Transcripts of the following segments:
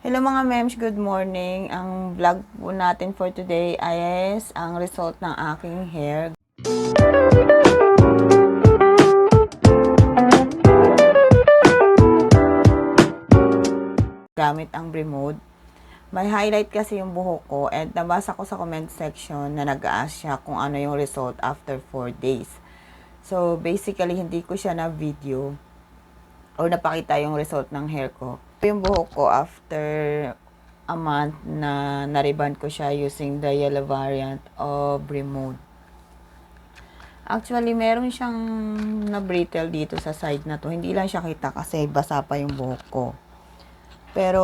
Hello mga mems, good morning. Ang vlog po natin for today ay ang result ng aking hair. Gamit ang Bremode. May highlight kasi yung buhok ko and nabasa ko sa comment section na nag-ask siya kung ano yung result after 4 days. So basically hindi ko siya na video or napakita yung result ng hair ko. Yung buhok ko after a month na nariban ko siya using the yellow variant of Bremode. Actually, meron siyang na-brittle dito sa side na to. Hindi lang siya kita kasi basa pa yung buhok ko. Pero,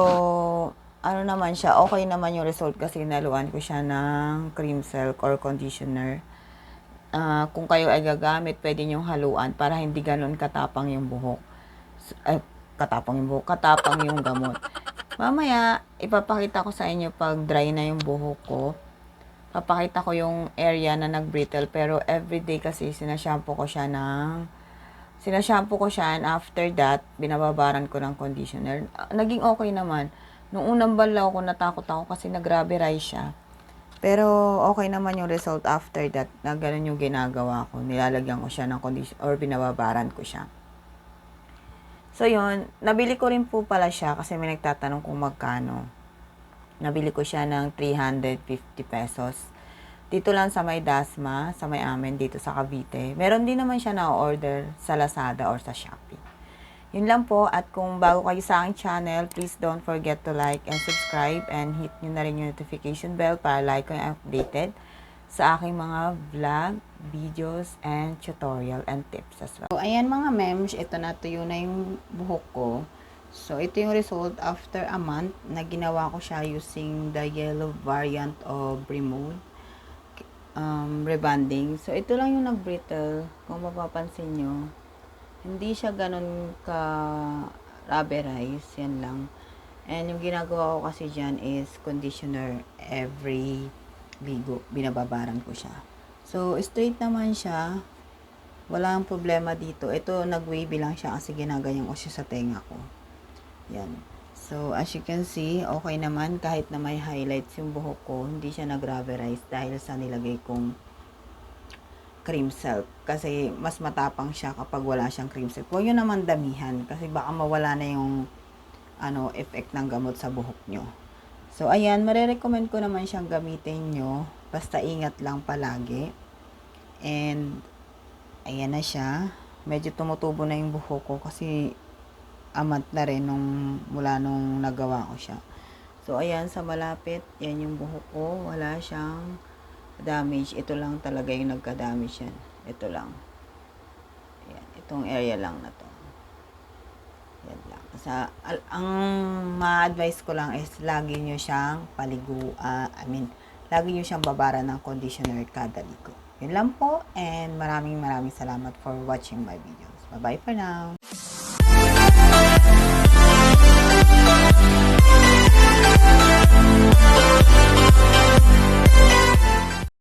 ano naman siya, okay naman yung result kasi naluan ko siya ng cream silk or conditioner. Kung kayo ay gagamit, pwede nyo haluan para hindi ganun katapang yung buhok. Katapang yung gamot. Mamaya, ipapakita ko sa inyo pag dry na yung buhok ko. Papakita ko yung area na nag-brittle, pero everyday kasi sinashampoo ko siya and after that, binababaran ko ng conditioner. Naging okay naman. Nung unang balaw ko, natakot ako kasi nag-rubberize siya. Pero okay naman yung result after that, na ganun yung ginagawa ko. Nilalagyan ko siya ng conditioner or binababaran ko siya. So yun, nabili ko rin po pala siya kasi may nagtatanong kung magkano. Nabili ko siya ng 350 pesos. Dito lang sa may Dasma, sa may amin, dito sa Cavite. Meron din naman siya na-order sa Lazada or sa Shopee. Yun lang po, at kung bago kayo sa aking channel, please don't forget to like and subscribe and hit nyo na rin yung notification bell para like ko yung updated sa aking mga vlog, videos, and tutorial and tips as well. So, ayan mga mems, ito natuyo na yung buhok ko. So, ito yung result after a month na ginawa ko siya using the yellow variant of Bremode rebonding. So, ito lang yung nag-brittle. Kung mapapansin nyo, hindi siya ganun ka rubberize. Yan lang. And yung ginagawa ko kasi dyan is conditioner every ligo. Binababaran ko siya. So, straight naman siya. Walang problema dito. Ito, nag-wavy lang siya kasi ginaganyan ko siya sa tenga ko. Yan. So, as you can see, okay naman kahit na may highlights yung buhok ko, hindi siya nag-rubberize dahil sa nilagay kong cream silk. Kasi mas matapang siya kapag wala siyang cream silk. Huwag yun naman damihan kasi baka mawala na yung effect ng gamot sa buhok nyo. So, ayan, marirecommend ko naman siyang gamitin nyo. Basta ingat lang palagi. And, ayan na siya. Medyo tumutubo na yung buhok ko kasi amat na rin mula nung nagawa ko siya. So, ayan, sa malapit, yan yung buhok ko. Wala siyang damage. Ito lang talaga yung nagka-damage yan. Ito lang. Ayan, itong area lang na to. Yan lang. Ang ma-advise ko lang is lagi nyo siyang lagi nyo siyang babaran ng conditioner kada ligo. Yun lang po, and maraming salamat for watching my videos. Bye-bye for now.